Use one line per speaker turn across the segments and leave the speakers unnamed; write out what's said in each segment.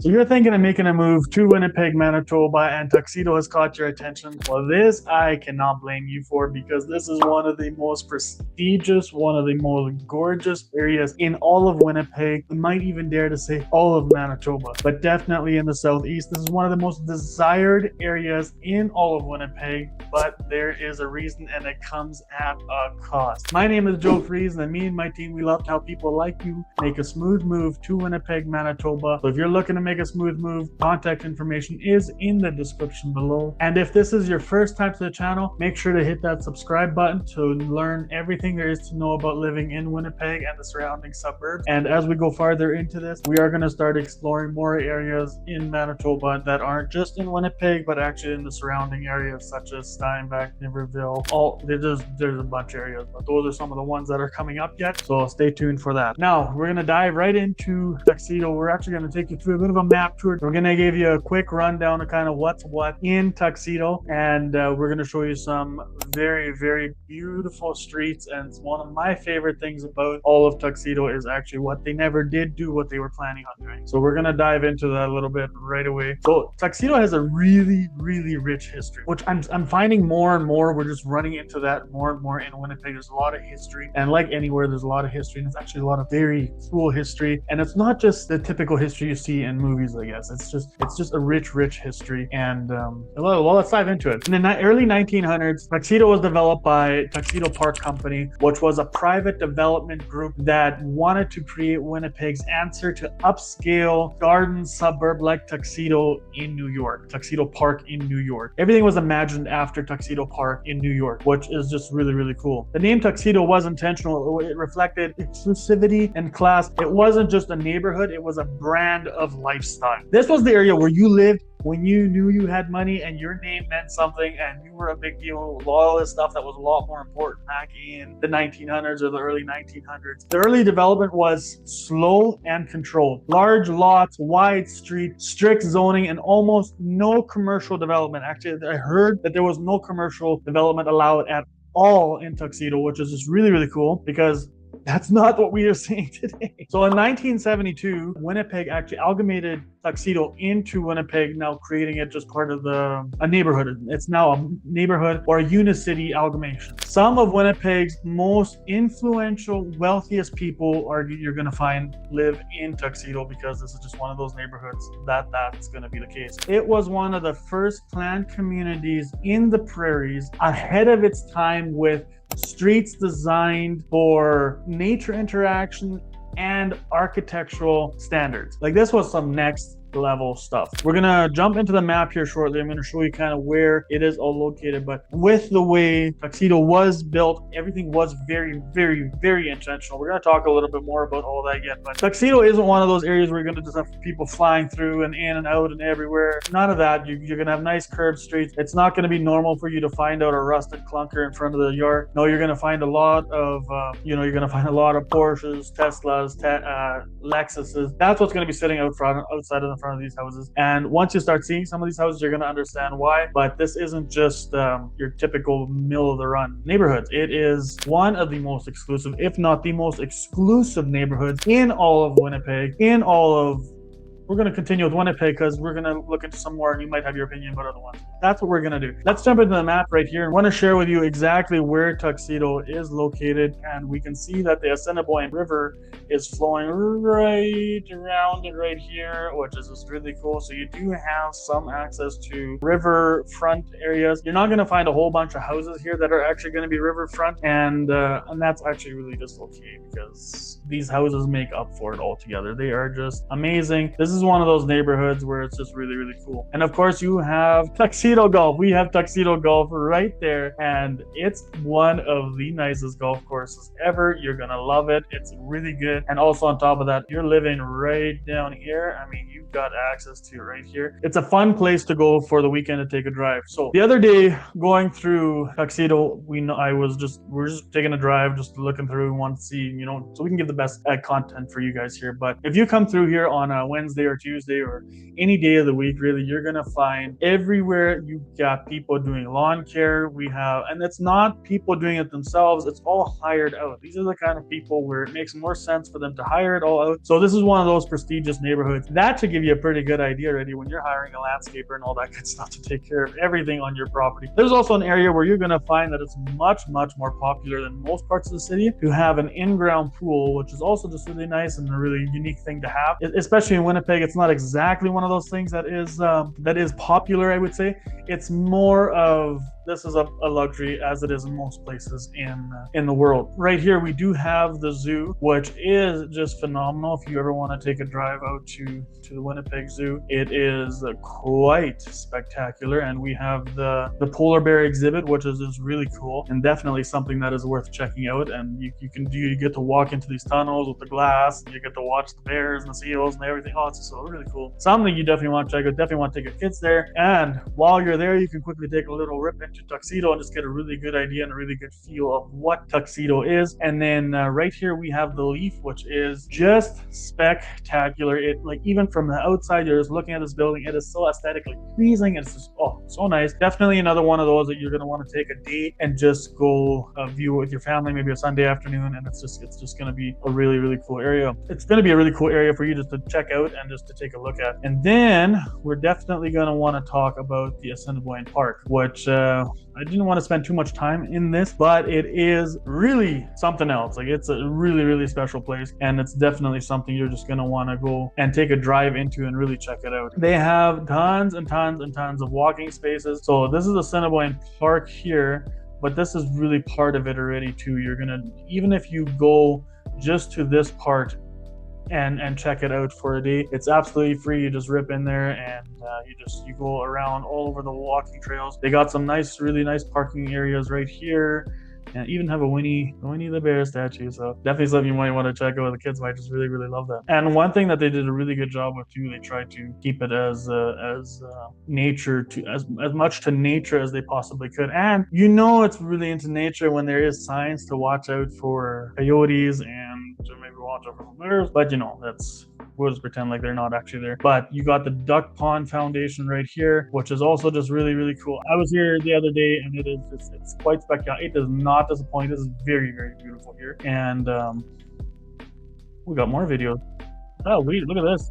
So you're thinking of making a move to Winnipeg, Manitoba, and Tuxedo has caught your attention. Well, this I cannot blame you for, because this is one of the most prestigious, one of the most gorgeous areas in all of Winnipeg. I might even dare to say all of Manitoba, but definitely in the southeast. This is one of the most desired areas in all of Winnipeg, but there is a reason, and it comes at a cost. My name is Joe Fries, and me and my team, we love to help people like you make a smooth move to Winnipeg, Manitoba. So if you're looking to make a smooth move, contact information is in the description below. And if this is your first time to the channel, make sure to hit that subscribe button to learn everything there is to know about living in Winnipeg and the surrounding suburbs. And as we go farther into this, we are going to start exploring more areas in Manitoba that aren't just in Winnipeg, but actually in the surrounding areas such as Steinbach, Niverville. There's a bunch of areas, but those are some of the ones that are coming up yet. So stay tuned for that. Now we're going to dive right into Tuxedo. We're actually going to take you through a bit of a map tour. We're going to give you a quick rundown of kind of what's what in Tuxedo, and we're going to show you some very, very beautiful streets. And one of my favorite things about all of Tuxedo is actually what they never did do, what they were planning on doing. So we're going to dive into that a little bit right away. So Tuxedo has a really, really rich history, which I'm finding more and more. We're just running into that more and more in Winnipeg. There's a lot of history, and like anywhere, there's a lot of history, and it's actually a lot of very cool history. And it's not just the typical history you see in movies, I guess. It's just a rich history. And well, let's dive into it. In the early 1900s, Tuxedo was developed by Tuxedo Park Company, which was a private development group that wanted to create Winnipeg's answer to upscale garden suburb like Tuxedo in New York, Tuxedo Park in New York. Everything was imagined after Tuxedo Park in New York, which is just really, really cool. The name Tuxedo was intentional. It reflected exclusivity and class. It wasn't just a neighborhood, it was a brand of lifestyle. This was the area where you lived when you knew you had money and your name meant something and you were a big deal. All this stuff that was a lot more important back in the 1900s or the early 1900s. The early development was slow and controlled. Large lots, wide streets, strict zoning, and almost no commercial development. Actually, I heard that there was no commercial development allowed at all in Tuxedo, which is just really, really cool, because that's not what we are seeing today. So in 1972, Winnipeg actually amalgamated Tuxedo into Winnipeg, now creating it just part of a neighborhood. It's now a neighborhood or a unicity amalgamation. Some of Winnipeg's most influential, wealthiest people you're going to find live in Tuxedo, because this is just one of those neighborhoods that's going to be the case. It was one of the first planned communities in the prairies, ahead of its time, with streets designed for nature interaction and architectural standards. Like, this was some next level stuff. We're gonna jump into the map here shortly. I'm gonna show you kind of where it is all located, but with the way Tuxedo was built, everything was very, very, very intentional. We're gonna talk a little bit more about all that yet, but Tuxedo isn't one of those areas where you're gonna just have people flying through and in and out and everywhere. None of that. You're gonna have nice curved streets. It's not gonna be normal for you to find out a rusted clunker in front of the yard. No, you're gonna find a lot of you're gonna find a lot of Porsches, Teslas, Lexuses. That's what's gonna be sitting outside of the front of these houses. And once you start seeing some of these houses, you're going to understand why. But this isn't just your typical middle of the run neighborhoods. It is one of the most exclusive, if not the most exclusive neighborhoods in all of Winnipeg, we're going to continue with Winnipeg because we're going to look into some more and you might have your opinion about other ones. That's what we're going to do. Let's jump into the map right here. I want to share with you exactly where Tuxedo is located, and we can see that the Assiniboine River is flowing right around it right here, which is just really cool. So you do have some access to riverfront areas. You're not going to find a whole bunch of houses here that are actually going to be riverfront, and that's actually really just okay, because these houses make up for it altogether. They are just amazing. This is one of those neighborhoods where it's just really, really cool. And of course, you have Tuxedo Golf. We have Tuxedo Golf right there, and it's one of the nicest golf courses ever. You're gonna love it. It's really good. And also on top of that, you're living right down here. I mean, you've got access to it right here. It's a fun place to go for the weekend to take a drive. So the other day, going through Tuxedo, we're just taking a drive, just looking through, want to see, so we can give the best content for you guys here. But if you come through here on a Wednesday or Tuesday or any day of the week, really, you're gonna find everywhere you got people doing lawn care. And it's not people doing it themselves, it's all hired out. These are the kind of people where it makes more sense for them to hire it all out. So this is one of those prestigious neighborhoods. That should give you a pretty good idea already when you're hiring a landscaper and all that good stuff to take care of everything on your property. There's also an area where you're gonna find that it's much more popular than most parts of the city to have an in-ground pool, which is also just really nice and a really unique thing to have. Especially in Winnipeg, it's not exactly one of those things that is popular, I would say. It's more of, this is a luxury, as it is in most places in the world. Right here, we do have the zoo, which is just phenomenal. If you ever want to take a drive out to the Winnipeg Zoo, it is quite spectacular. And we have the polar bear exhibit, which is really cool and definitely something that is worth checking out. And you get to walk into these tunnels with the glass, and you get to watch the bears and the seals and everything. Oh, it's so really cool. Something you definitely want to check out. Definitely want to take your kids there. And while you're there, you can quickly take a little rip into Tuxedo and just get a really good idea and a really good feel of what Tuxedo is. And then right here we have the Leaf, which is just spectacular. It, like, even from the outside, you're just looking at this building, it is so aesthetically pleasing. It's just, oh, so nice. Definitely another one of those that you're going to want to take a date and just go view it with your family, maybe a Sunday afternoon, and it's just going to be a really cool area. It's going to be a really cool area for you just to check out and just to take a look at. And then we're definitely going to want to talk about the Assiniboine Park, which I didn't want to spend too much time in this, but it is really something else. Like, it's a really special place, and it's definitely something you're just going to want to go and take a drive into and really check it out. They have tons and tons of walking spaces. So this is Assiniboine Park here, but this is really part of it already too. You're gonna, even if you go just to this part and check it out for a day, it's absolutely free. You just rip in there and you go around all over the walking trails. They got some really nice parking areas right here, and even have a Winnie the Bear statue. So definitely something you might want to check out. The kids might just really love that. And one thing that they did a really good job with too, they tried to keep it as nature, to as much to nature as they possibly could. And it's really into nature when there is signs to watch out for coyotes and to maybe watch out for bears. But we'll just pretend like they're not actually there. But you got the Duck Pond Foundation right here, which is also just really cool. I was here the other day, and it's quite spectacular. It does not disappoint. This is very beautiful here. And we got more videos. Oh, look at this.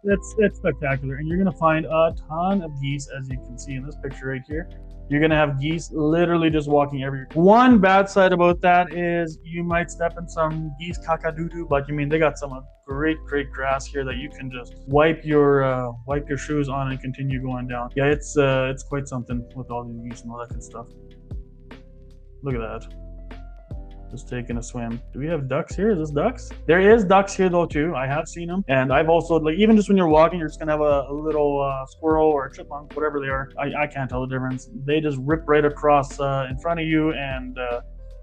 It's spectacular. And you're gonna find a ton of geese, as you can see in this picture right here. You're gonna have geese literally just walking everywhere. One bad side about that is you might step in some geese caca-doo-doo, but they got some great grass here that you can just wipe your shoes on and continue going down. Yeah, it's quite something with all these geese and all that good stuff. Look at that. Just taking a swim. Do we have ducks here? Is this ducks? There is ducks here though too. I have seen them, and I've also, like, even just when you're walking, you're just gonna have a little squirrel or a chipmunk, whatever they are. I can't tell the difference. They just rip right across in front of you, and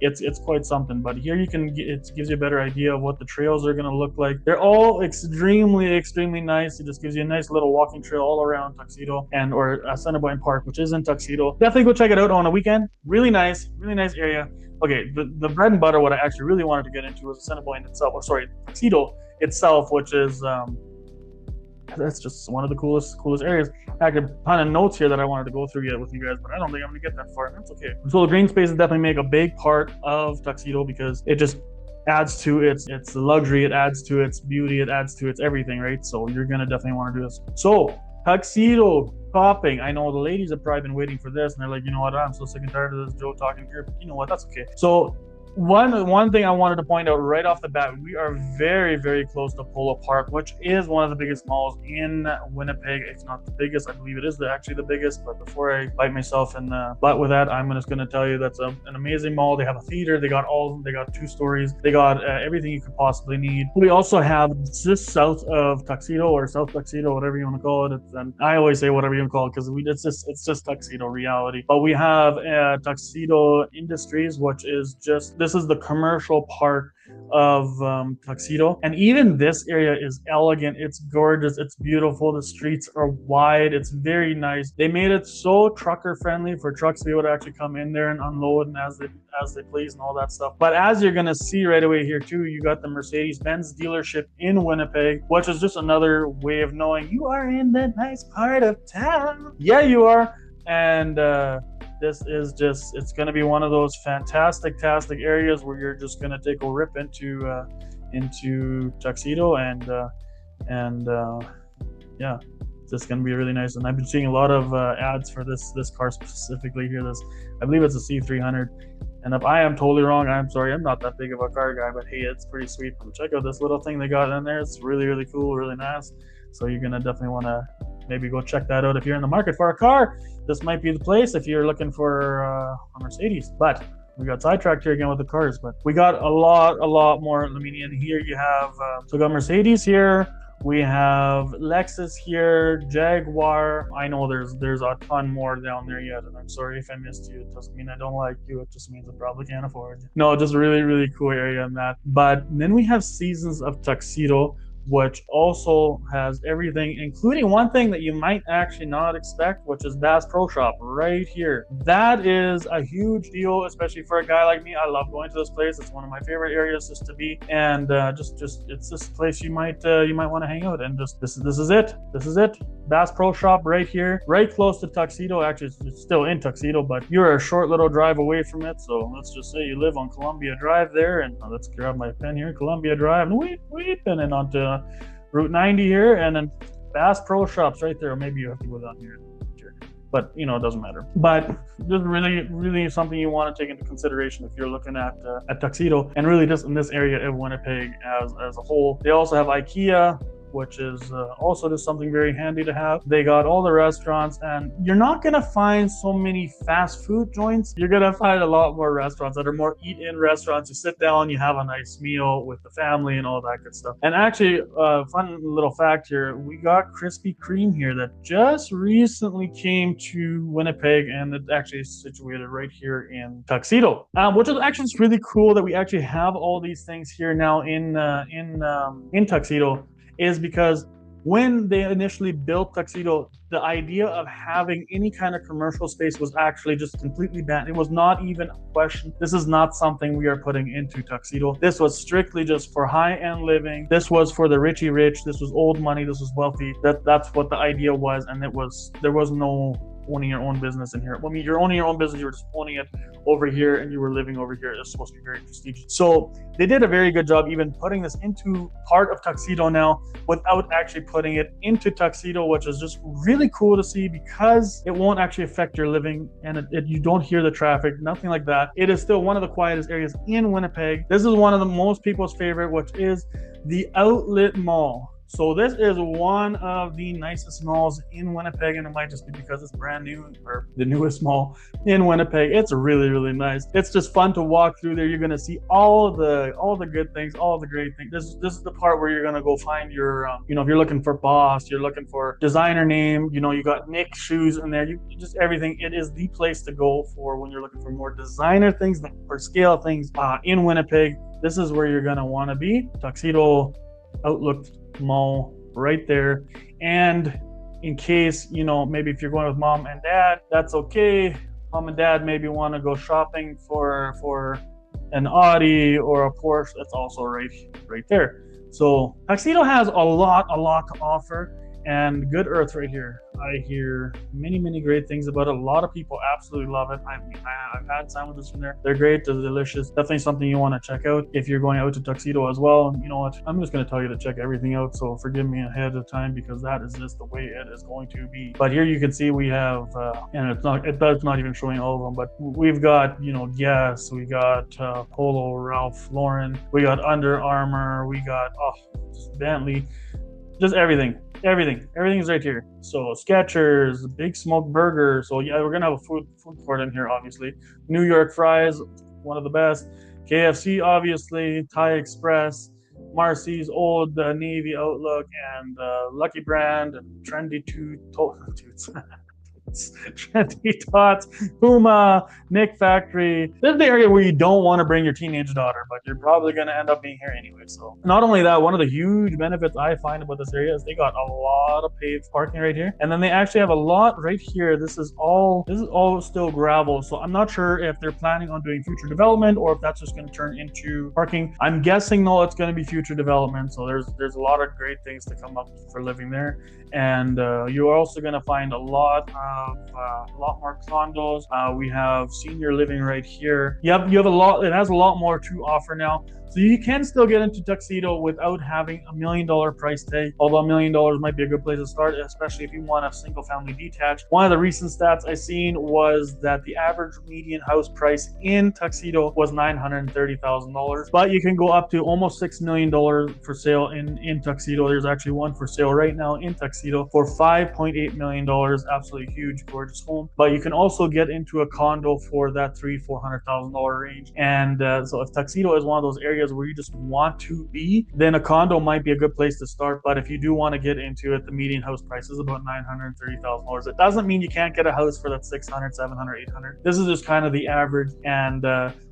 it's quite something. But here it gives you a better idea of what the trails are gonna look like. They're all extremely nice. It just gives you a nice little walking trail all around Tuxedo or Assiniboine Park, which is in Tuxedo. Definitely go check it out on a weekend. Really nice area. Okay, the bread and butter, what I actually really wanted to get into was Assiniboine itself, Tuxedo itself, which is that's just one of the coolest areas. I had a ton of notes here that I wanted to go through yet with you guys, but I don't think I'm gonna get that far. That's okay. So the green spaces definitely make a big part of Tuxedo because it just adds to its luxury, it adds to its beauty, it adds to its everything, right? So you're gonna definitely want to do this. So Tuxedo shopping. I know the ladies have probably been waiting for this, and they're like, you know what, I'm so sick and tired of this Joe talking here, but you know what, that's okay. So one thing I wanted to point out right off the bat, we are very close to Polo Park, which is one of the biggest malls in Winnipeg. It's not the biggest, I believe it is actually the biggest, but before I bite myself in the butt with that, I'm just going to tell you that's an amazing mall. They have a theater, they got 2 stories, they got everything you could possibly need. We also have just south of Tuxedo, or South Tuxedo, whatever you want to call it. And I always say whatever you want to call it because it's just Tuxedo reality. But we have Tuxedo Industries, which is just, this this is the commercial part of Tuxedo, and even this area is elegant. It's gorgeous, it's beautiful, the streets are wide, it's very nice. They made it so trucker friendly for trucks to be able to actually come in there and unload and as they please and all that stuff. But as you're gonna see right away here too, you got the Mercedes-Benz dealership in Winnipeg, which is just another way of knowing you are in that nice part of town. Yeah, you are. And this is just, it's going to be one of those fantastic areas where you're just going to take a rip into Tuxedo, and yeah, it's just going to be really nice. And I've been seeing a lot of ads for this car specifically here. I believe it's a C300, and if I am totally wrong, I'm sorry, I'm not that big of a car guy, but hey, it's pretty sweet. Check out this little thing they got in there. It's really cool, really nice. So you're going to definitely want to maybe go check that out if you're in the market for a car. This might be the place if you're looking for a Mercedes. But we got sidetracked here again with the cars, but we got a lot more. I mean, in here you have so we got Mercedes here, we have Lexus here, Jaguar. I know there's a ton more down there yet, and I'm sorry if I missed you. It doesn't mean I don't like you, it just means I probably can't afford you. No, just a really cool area in that. But then we have Seasons of Tuxedo, which also has everything, including one thing that you might actually not expect, which is Bass Pro Shop right here. That is a huge deal, especially for a guy like me. I love going to this place. It's one of my favorite areas just to be, and just it's this place you might want to hang out, and just this is it. Bass Pro Shop right here, right close to Tuxedo. Actually, it's still in Tuxedo, but you're a short little drive away from it. So let's just say you live on Columbia Drive there, and let's grab my pen here, Columbia Drive, and we've been in onto Route 90 here, and then Bass Pro Shops right there. Or maybe you have to go down here, but you know, it doesn't matter. But just really something you want to take into consideration if you're looking at Tuxedo, and really just in this area of Winnipeg as a whole. They also have IKEA, which is also just something very handy to have. They got all the restaurants, and you're not gonna find so many fast food joints. You're gonna find a lot more restaurants that are more eat-in restaurants. You sit down, you have a nice meal with the family and all that good stuff. And actually, fun little fact here, we got Krispy Kreme here that just recently came to Winnipeg, and it actually is situated right here in Tuxedo, which is actually just really cool that we actually have all these things here now in Tuxedo. Is because when they initially built Tuxedo, the idea of having any kind of commercial space was actually just completely banned. It was not even a question. This is not something we are putting into Tuxedo. This was strictly just for high-end living. This was for the richy rich. This was old money. This was wealthy. That's what the idea was, and there was no owning your own business in here. I mean, you're owning your own business, you were just owning it over here, and you were living over here. It's supposed to be very prestigious. So they did a very good job even putting this into part of Tuxedo now without actually putting it into Tuxedo, which is just really cool to see, because it won't actually affect your living, and you don't hear the traffic, nothing like that. It is still one of the quietest areas in Winnipeg. This is one of the most people's favorite, which is the Outlet Mall. So this is one of the nicest malls in Winnipeg, and it might just be because it's brand new, or the newest mall in Winnipeg. It's really nice. It's just fun to walk through there. You're gonna see all the good things, all the great things. This is the part where you're gonna go find your, if you're looking for Boss, you're looking for designer name, you got Nick shoes in there. You just everything. It is the place to go for when you're looking for more designer things, for scale things in Winnipeg. This is where you're gonna want to be. Tuxedo Outlook Mall right there. And in case maybe if you're going with mom and dad, that's okay. Mom and dad maybe want to go shopping for an Audi or a Porsche. That's also right there. So Tuxedo has a lot to offer, and good earth right here. I hear many great things about it. A lot of people absolutely love it. I've had sandwiches from there. They're great. They're delicious. Definitely something you want to check out if you're going out to Tuxedo as well. You know what? I'm just going to tell you to check everything out. So forgive me ahead of time, because that is just the way it is going to be. But here you can see we have, and it's not even showing all of them, but we've got, Guess, we got Polo, Ralph Lauren, we got Under Armour, we got Bentley, just everything is right here. So Skechers, Big Smoke Burger. So yeah, we're gonna have a food court in here, obviously. New York Fries, one of the best. KFC, obviously. Thai Express, Marcy's, Old Navy, Outlook, and Lucky Brand, and Trendy Toots. Trendy Tots, Puma, Nick Factory. This is the area where you don't want to bring your teenage daughter, but you're probably going to end up being here anyway. So not only that, one of the huge benefits I find about this area is they got a lot of paved parking right here, and then they actually have a lot right here. This is all still gravel, so I'm not sure if they're planning on doing future development or if that's just going to turn into parking. I'm guessing no, it's going to be future development. So there's a lot of great things to come up for living there, and you're also going to find a lot more condos. We have senior living right here. You have a lot. It has a lot more to offer now. So you can still get into Tuxedo without having $1 million price tag, although $1 million might be a good place to start, especially if you want a single family detached. One of the recent stats I seen was that the average median house price in Tuxedo was $930,000, but you can go up to almost $6 million for sale in Tuxedo. There's actually one for sale right now in Tuxedo for $5.8 million. Absolutely huge, gorgeous home. But you can also get into a condo for that $300,000-$400,000 range. And so if Tuxedo is one of those areas where you just want to be, then a condo might be a good place to start. But if you do want to get into it, the median house price is about $930,000. It doesn't mean you can't get a house for that $600,000, $700,000, $800,000. This is just kind of the average. And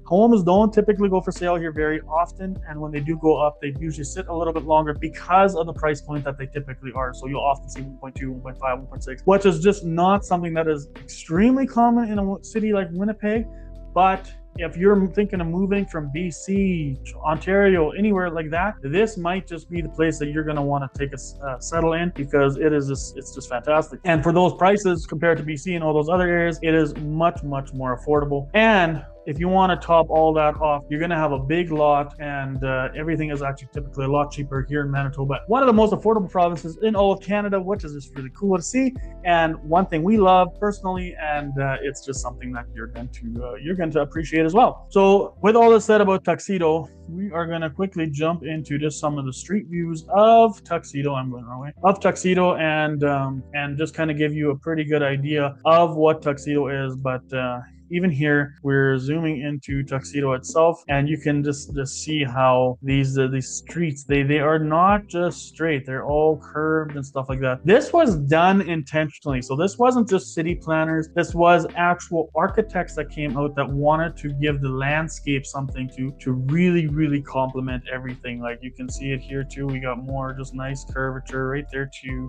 homes don't typically go for sale here very often, and when they do go up, they usually sit a little bit longer because of the price point that they typically are. So you'll often see 1.2, 1.5, 1.6, which is just not something that is extremely common in a city like Winnipeg. But if you're thinking of moving from BC, Ontario, anywhere like that, this might just be the place that you're going to want to take a settle in, because it's just fantastic. And for those prices compared to BC and all those other areas, it is much, much more affordable. And if you want to top all that off, you're going to have a big lot, and everything is actually typically a lot cheaper here in Manitoba. One of the most affordable provinces in all of Canada, which is just really cool to see. And one thing we love personally, and it's just something that you're going to appreciate as well. So with all this said about Tuxedo, we are going to quickly jump into just some of the street views of Tuxedo. I'm going the wrong way. Of Tuxedo, and just kind of give you a pretty good idea of what Tuxedo is. But even here, we're zooming into Tuxedo itself, and you can just see how these streets, they are not just straight, they're all curved and stuff like that. This was done intentionally. So this wasn't just city planners, this was actual architects that came out that wanted to give the landscape something to really complement everything. Like you can see it here too, we got more just nice curvature right there too.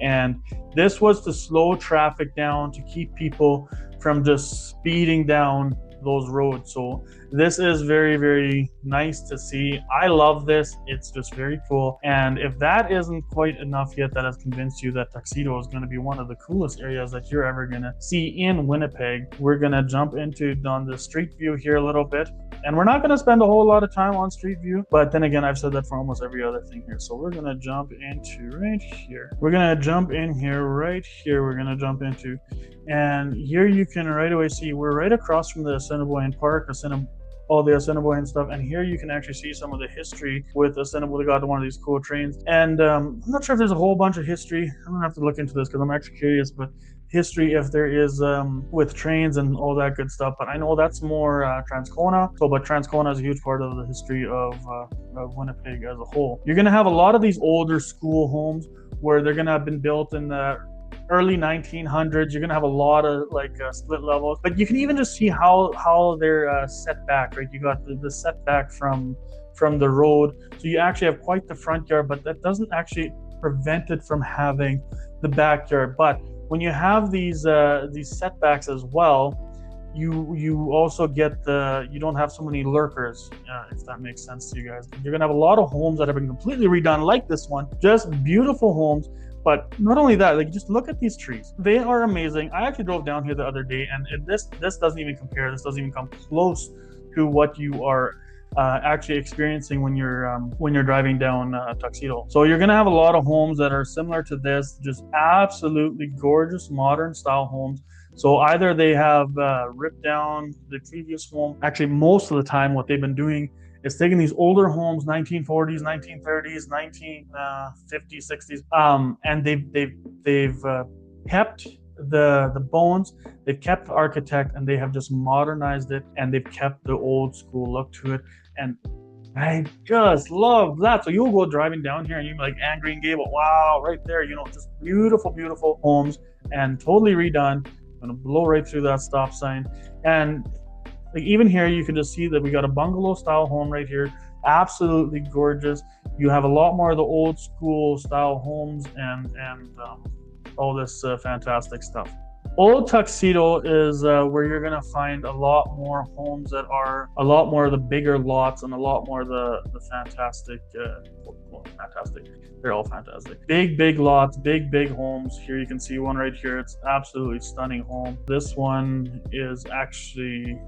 And this was to slow traffic down, to keep people from just speeding down those roads. So this is very nice to see. I love this. It's just very cool. And if that isn't quite enough yet, that has convinced you that Tuxedo is going to be one of the coolest areas that you're ever going to see in Winnipeg, we're going to jump on the street view here a little bit. And we're not going to spend a whole lot of time on street view, but then again, I've said that for almost every other thing here. So we're going to jump into right here. We're going to jump in here, right here. We're going to jump into, and here you can right away see we're right across from the Assiniboine Park, all the Assiniboine stuff, and here you can actually see some of the history with Assiniboine. They got one of these cool trains, and I'm not sure if there's a whole bunch of history. I'm gonna have to look into this because I'm actually curious, but history if there is with trains and all that good stuff. But I know that's more Transcona. But Transcona is a huge part of the history of Winnipeg as a whole. You're gonna have a lot of these older school homes where they're gonna have been built in the early 1900s. You're gonna have a lot of split levels, but you can even just see how they're set back, right? You got the setback from the road, so you actually have quite the front yard, but that doesn't actually prevent it from having the backyard. But when you have these setbacks as well, you also get you don't have so many lurkers, if that makes sense to you guys. You're gonna have a lot of homes that have been completely redone like this one, just beautiful homes. But not only that, just look at these trees. They are amazing. I actually drove down here the other day, and this doesn't even compare. This doesn't even come close to what you are actually experiencing when you're driving down Tuxedo. So you're gonna have a lot of homes that are similar to this, just absolutely gorgeous modern style homes. So either they have ripped down the previous home. Actually, most of the time, what they've been doing is taking these older homes, 1940s, 1930s, 1950s, 60s, and they've kept the bones, they've kept the architect, and they have just modernized it, and they've kept the old school look to it. And I just love that. So you'll go driving down here and you're like, and Green Gable, wow, right there, you know, just beautiful, beautiful homes and totally redone. I'm gonna blow right through that stop sign. And like even here, you can just see that we got a bungalow style home right here. Absolutely gorgeous. You have a lot more of the old school style homes and all this fantastic stuff. Old Tuxedo is where you're gonna find a lot more homes that are a lot more of the bigger lots and a lot more of the fantastic, well, fantastic. They're all fantastic. Big lots, big homes. Here you can see one right here. It's absolutely stunning home. This one is actually,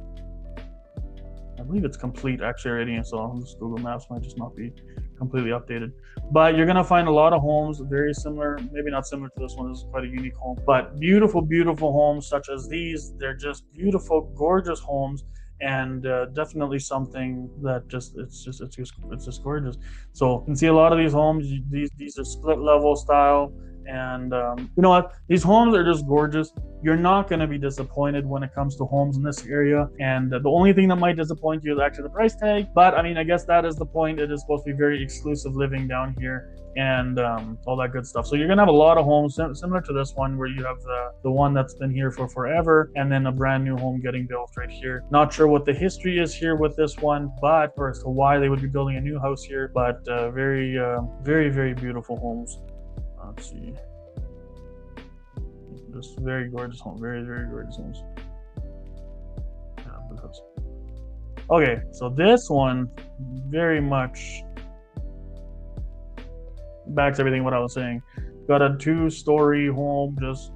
I believe it's complete actually already, so this Google Maps might just not be completely updated. But you're gonna find a lot of homes very similar, maybe not similar to this one. This is quite a unique home, but beautiful homes such as these. They're just beautiful, gorgeous homes, and definitely something that it's just gorgeous. So you can see a lot of these homes. These are split level style. And you know what? These homes are just gorgeous. You're not going to be disappointed when it comes to homes in this area. And the only thing that might disappoint you is actually the price tag. But I mean, I guess that is the point. It is supposed to be very exclusive living down here and all that good stuff. So you're going to have a lot of homes similar to this one where you have the one that's been here for forever and then a brand new home getting built right here. Not sure what the history is here with this one, but or as to why they would be building a new house here. But very beautiful homes. Let's see. Just very gorgeous home. Very gorgeous homes. Okay, so this one very much backs everything what I was saying. Got a 2-story home, just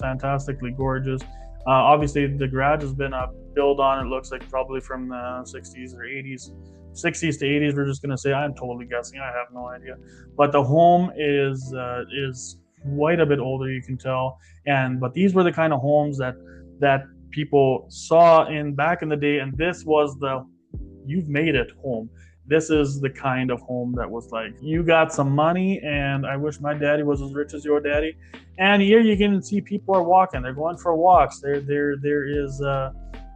fantastically gorgeous. Obviously the garage has been built on, it looks like probably from the 60s or 80s. 60s to 80s, we're just gonna say. I'm totally guessing, I have no idea. But the home is quite a bit older, you can tell. But these were the kind of homes that people saw back in the day, and this was the you've made it home. This is the kind of home that was like, you got some money, and I wish my daddy was as rich as your daddy. And here you can see people are walking, they're going for walks.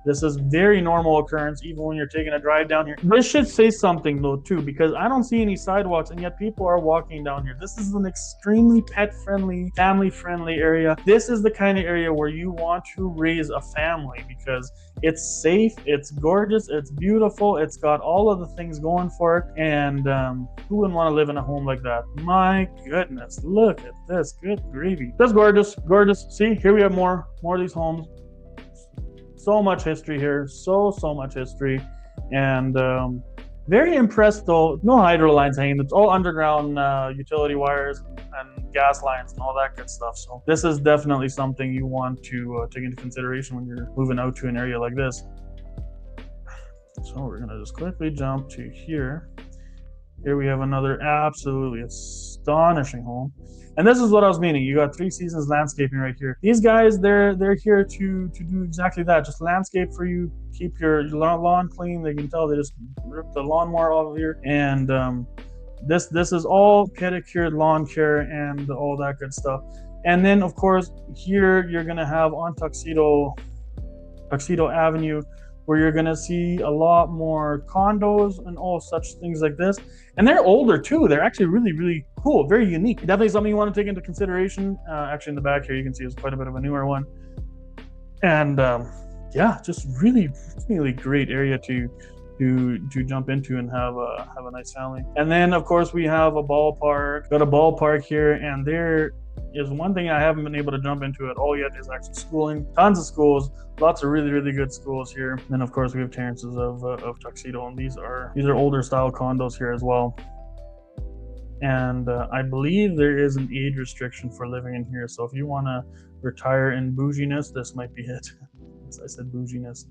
This is very normal occurrence, even when you're taking a drive down here. This should say something though too, because I don't see any sidewalks, and yet people are walking down here. This is an extremely pet-friendly, family-friendly area. This is the kind of area where you want to raise a family because it's safe, it's gorgeous, it's beautiful, it's got all of the things going for it. And who wouldn't want to live in a home like that? My goodness, look at this, good gravy. That's gorgeous. See, here we have more of these homes. So much history here, so much history. And very impressed though, no hydro lines hanging. It's all underground utility wires and gas lines and all that good stuff. So this is definitely something you want to take into consideration when you're moving out to an area like this. So we're gonna just quickly jump to here. Here we have another absolutely astonishing home. And this is what I was meaning. You got 3 Seasons Landscaping right here. These guys, they're here to do exactly that. Just landscape for you, keep your lawn clean. They can tell they just ripped the lawnmower off of here. And this is all pedicured lawn care and all that good stuff. And then of course here you're gonna have on Tuxedo Avenue, where you're gonna see a lot more condos and all such things like this. And they're older too. They're actually really cool, very unique. Definitely something you want to take into consideration. Actually in the back here, you can see it's quite a bit of a newer one. And yeah, just really great area to jump into and have a nice family. And then of course we have a ballpark. Got a ballpark here, and there is one thing I haven't been able to jump into at all yet is actually schooling. Tons of schools, lots of really good schools here. And of course we have terraces of Tuxedo, and these are older style condos here as well. And I believe there is an age restriction for living in here, so if you want to retire in bouginess, this might be it. As I said, bouginess.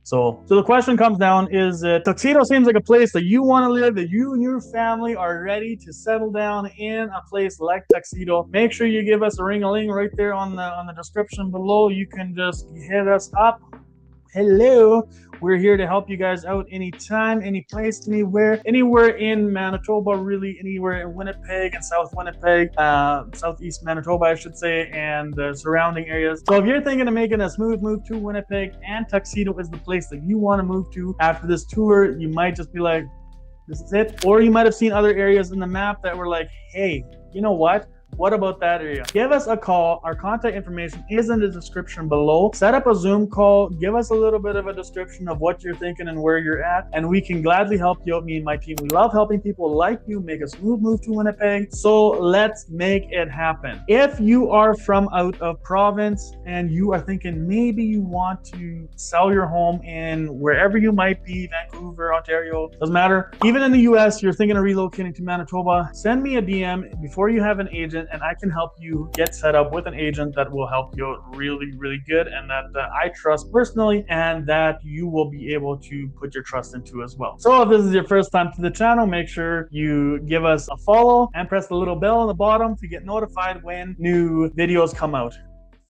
So the question comes down, is Tuxedo seems like a place that you want to live, that you and your family are ready to settle down in a place like Tuxedo. Make sure you give us a ring-a-ling right there on the description below. You can just hit us up. Hello, we're here to help you guys out anytime, any place, anywhere in Manitoba, really anywhere in Winnipeg and South Winnipeg, Southeast Manitoba, I should say, and surrounding areas. So if you're thinking of making a smooth move to Winnipeg, and Tuxedo is the place that you want to move to after this tour, you might just be like, This is it. Or you might have seen other areas in the map that were like, hey, you know what about that area? Give us a call. Our contact information is in the description below. Set up a Zoom call. Give us a little bit of a description of what you're thinking and where you're at, and we can gladly help you out, me and my team. We love helping people like you make a smooth move to Winnipeg. So let's make it happen. If you are from out of province and you are thinking maybe you want to sell your home in wherever you might be, Vancouver, Ontario, doesn't matter. Even in the US, you're thinking of relocating to Manitoba, send me a DM before you have an agent, and I can help you get set up with an agent that will help you out really, really good, and that I trust personally, and that you will be able to put your trust into as well. So if this is your first time to the channel, make sure you give us a follow and press the little bell on the bottom to get notified when new videos come out.